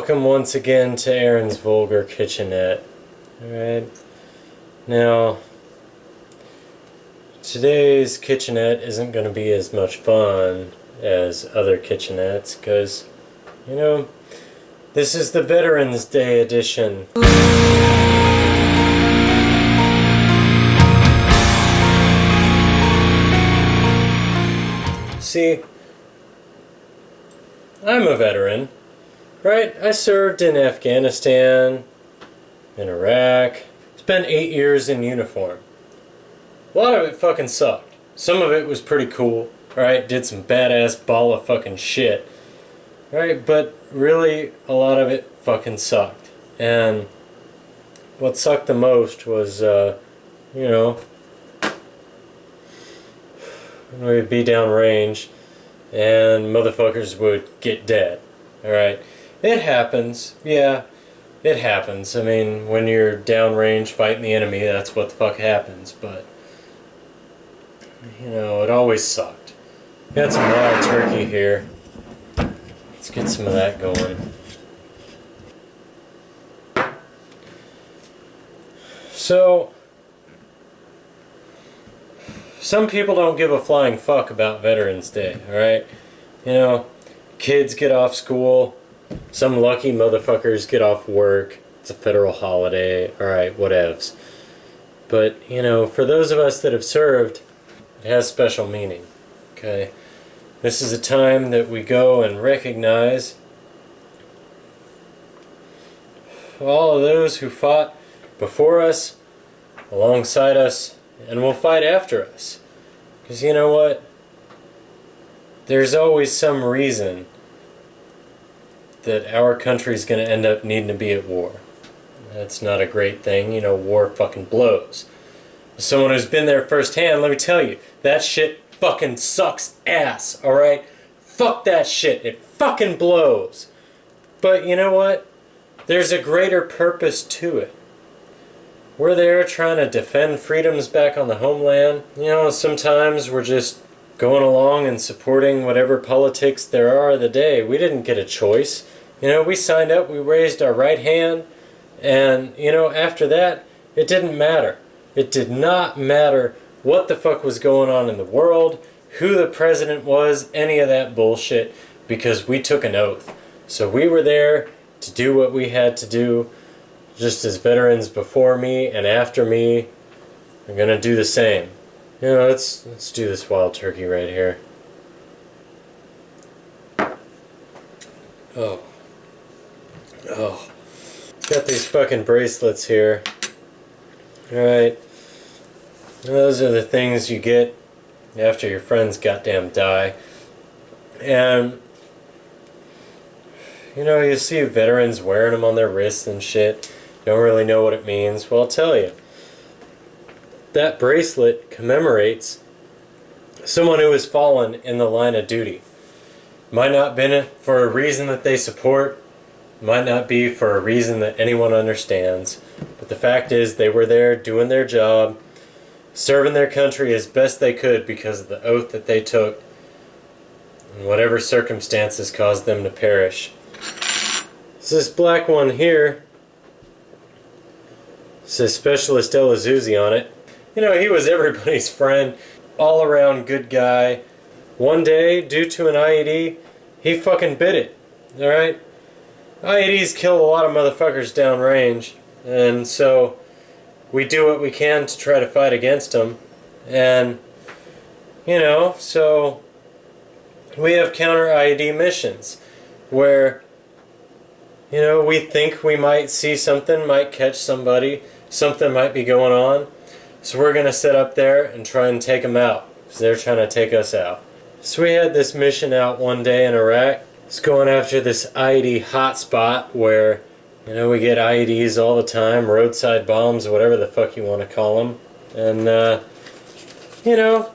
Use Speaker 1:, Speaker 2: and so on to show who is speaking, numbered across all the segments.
Speaker 1: Welcome once again to Aaron's Vulgar Kitchenette. Alright, now today's kitchenette isn't going to be as much fun as other kitchenettes because, you know, this is the Veterans Day edition. See, I'm a veteran. Right, I served in Afghanistan, in Iraq, spent 8 years in uniform. A lot of it fucking sucked. Some of it was pretty cool, right, did some badass ball of fucking shit, right, but really a lot of it fucking sucked. And what sucked the most was, you know, we'd be downrange and motherfuckers would get dead, alright. It happens, yeah, it happens. I mean, when you're downrange fighting the enemy, that's what the fuck happens, but, you know, it always sucked. Got some wild turkey here. Let's get some of that going. So, some people don't give a flying fuck about Veterans Day, alright? You know, kids get off school. Some lucky motherfuckers get off work. It's a federal holiday. Alright, whatevs. But, you know, for those of us that have served, it has special meaning. Okay? This is a time that we go and recognize all of those who fought before us, alongside us, and will fight after us. Because you know what? There's always some reason that our country's going to end up needing to be at war. That's not a great thing. You know, war fucking blows. As someone who's been there firsthand, let me tell you, that shit fucking sucks ass, alright? Fuck that shit. It fucking blows. But you know what? There's a greater purpose to it. We're there trying to defend freedoms back on the homeland. You know, sometimes we're just going along and supporting whatever politics there are of the day. We didn't get a choice. You know, we signed up, we raised our right hand, and, you know, after that, it didn't matter. It did not matter what the fuck was going on in the world, who the president was, any of that bullshit, because we took an oath. So we were there to do what we had to do, just as veterans before me and after me are gonna do the same. You know, let's do this wild turkey right here. Oh. Got these fucking bracelets here. Alright. Those are the things you get after your friends goddamn die. And, you know, you see veterans wearing them on their wrists and shit. Don't really know what it means. Well, I'll tell you. That bracelet commemorates someone who has fallen in the line of duty. Might not have been for a reason that they support, might not be for a reason that anyone understands, but the fact is they were there doing their job, serving their country as best they could because of the oath that they took, and whatever circumstances caused them to perish. So this black one here says Specialist Elazouzi on it. You know, he was everybody's friend, all-around good guy. One day, due to an IED, he fucking bit it, alright? IEDs kill a lot of motherfuckers downrange, and so we do what we can to try to fight against them. And, you know, so we have counter IED missions where, you know, we think we might see something, might catch somebody, something might be going on. So we're going to sit up there and try and take them out, because they're trying to take us out. So we had this mission out one day in Iraq. It's going after this IED hotspot where, you know, we get IEDs all the time, roadside bombs, whatever the fuck you want to call them. And, you know,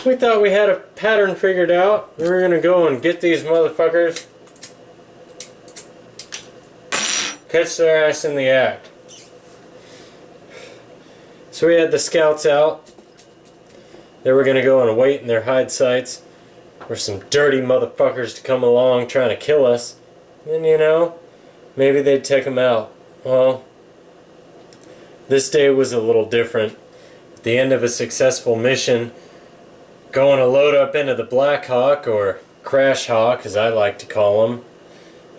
Speaker 1: we thought we had a pattern figured out. We were going to go and get these motherfuckers, catch their ass in the act. So we had the scouts out. They were going to go and wait in their hide sites for some dirty motherfuckers to come along trying to kill us. And you know, maybe they'd take them out. Well, this day was a little different. At the end of a successful mission, going to load up into the Black Hawk, or Crash Hawk as I like to call him,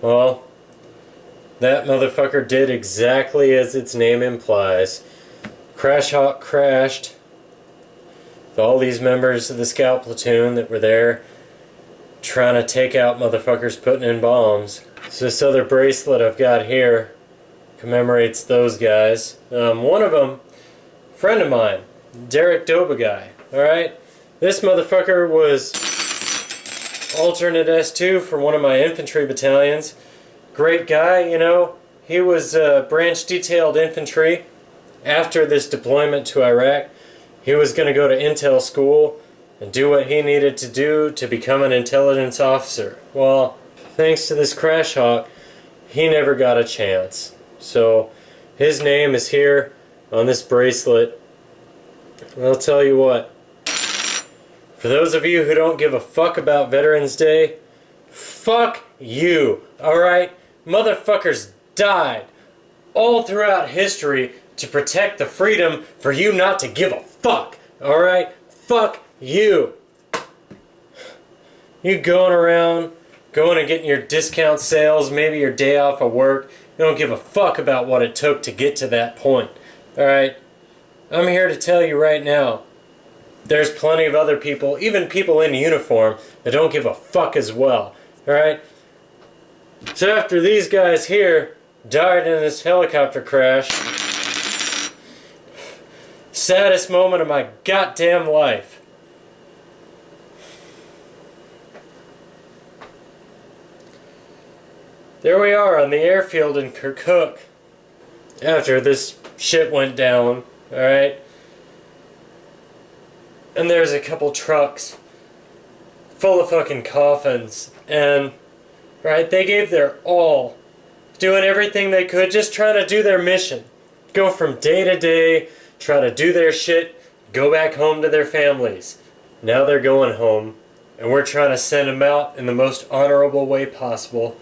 Speaker 1: well, that motherfucker did exactly as its name implies. Crash Hawk crashed with all these members of the scout platoon that were there trying to take out motherfuckers putting in bombs. So this other bracelet I've got here commemorates those guys. One of them, friend of mine, Derek Doba guy. Alright? This motherfucker was alternate S2 for one of my infantry battalions. Great guy, you know. He was branch detailed infantry. After this deployment to Iraq, he was going to go to intel school and do what he needed to do to become an intelligence officer. Well, thanks to this Crash Hawk, he never got a chance. So, his name is here on this bracelet. And I'll tell you what, for those of you who don't give a fuck about Veterans Day, fuck you, alright? Motherfuckers died all throughout history to protect the freedom for you not to give a fuck, alright? Fuck you. You going around, going and getting your discount sales, maybe your day off of work, you don't give a fuck about what it took to get to that point, alright? I'm here to tell you right now, there's plenty of other people, even people in uniform, that don't give a fuck as well, alright? So after these guys here died in this helicopter crash, saddest moment of my goddamn life. There we are on the airfield in Kirkuk after this shit went down, alright? And there's a couple trucks full of fucking coffins, and right, they gave their all, doing everything they could, just trying to do their mission. Go from day to day, try to do their shit, go back home to their families. Now they're going home, and we're trying to send them out in the most honorable way possible.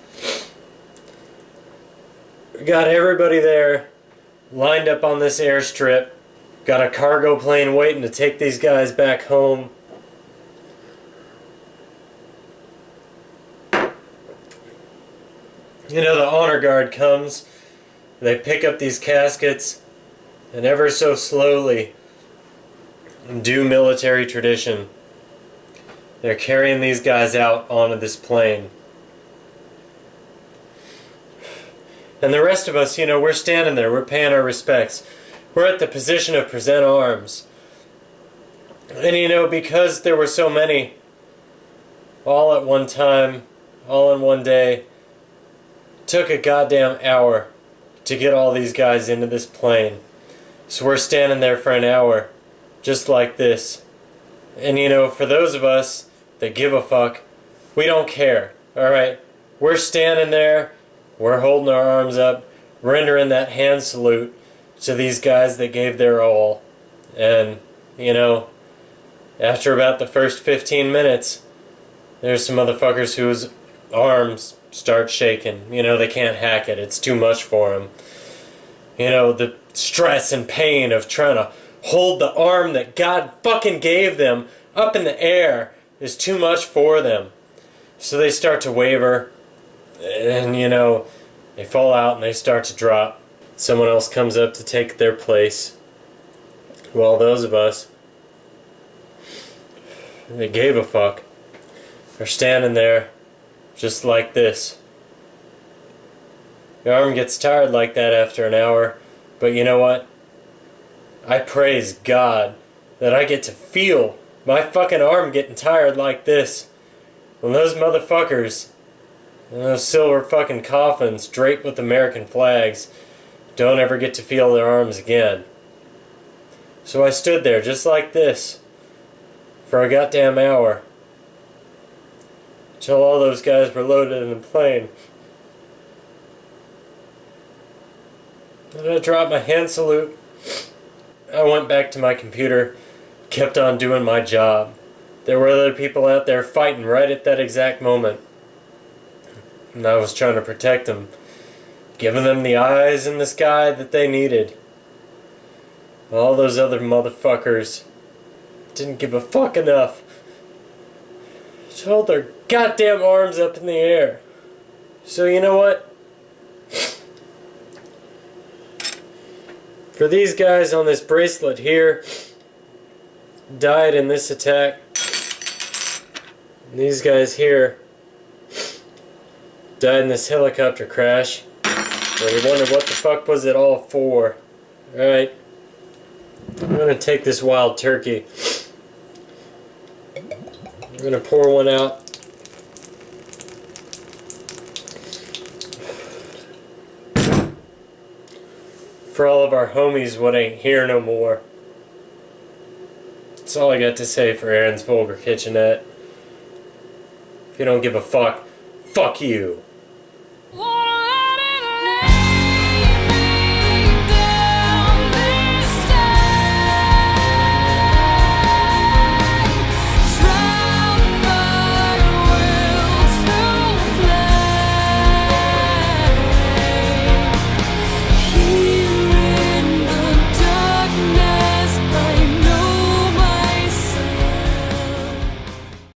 Speaker 1: We got everybody there, lined up on this airstrip. Got a cargo plane waiting to take these guys back home. You know, the honor guard comes, they pick up these caskets, and ever so slowly, in due military tradition, they're carrying these guys out onto this plane. And the rest of us, you know, we're standing there, we're paying our respects. We're at the position of present arms. And you know, because there were so many, all at one time, all in one day, took a goddamn hour to get all these guys into this plane. So we're standing there for an hour, just like this. And you know, for those of us that give a fuck, we don't care, alright? We're standing there, we're holding our arms up, rendering that hand salute to these guys that gave their all. And, you know, after about the first 15 minutes, there's some motherfuckers whose arms start shaking. You know, they can't hack it. It's too much for them. You know, the stress and pain of trying to hold the arm that God fucking gave them up in the air is too much for them. So they start to waver, and, you know, they fall out and they start to drop. Someone else comes up to take their place. Well, those of us that gave a fuck are standing there just like this. Your arm gets tired like that after an hour, but you know what? I praise God that I get to feel my fucking arm getting tired like this. When those motherfuckers in those silver fucking coffins draped with American flags don't ever get to feel their arms again. So I stood there just like this for a goddamn hour till all those guys were loaded in the plane. And I dropped my hand salute. I went back to my computer, kept on doing my job. There were other people out there fighting right at that exact moment, and I was trying to protect them. giving them the eyes in the sky that they needed. All those other motherfuckers didn't give a fuck enough. Just held their goddamn arms up in the air. So you know what? For these guys on this bracelet here, died in this attack. And these guys here died in this helicopter crash. So you wonder what the fuck was it all for? Alright. I'm gonna take this wild turkey. I'm gonna pour one out. For all of our homies what ain't here no more. That's all I got to say for Aaron's Vulgar Kitchenette. If you don't give a fuck, fuck you.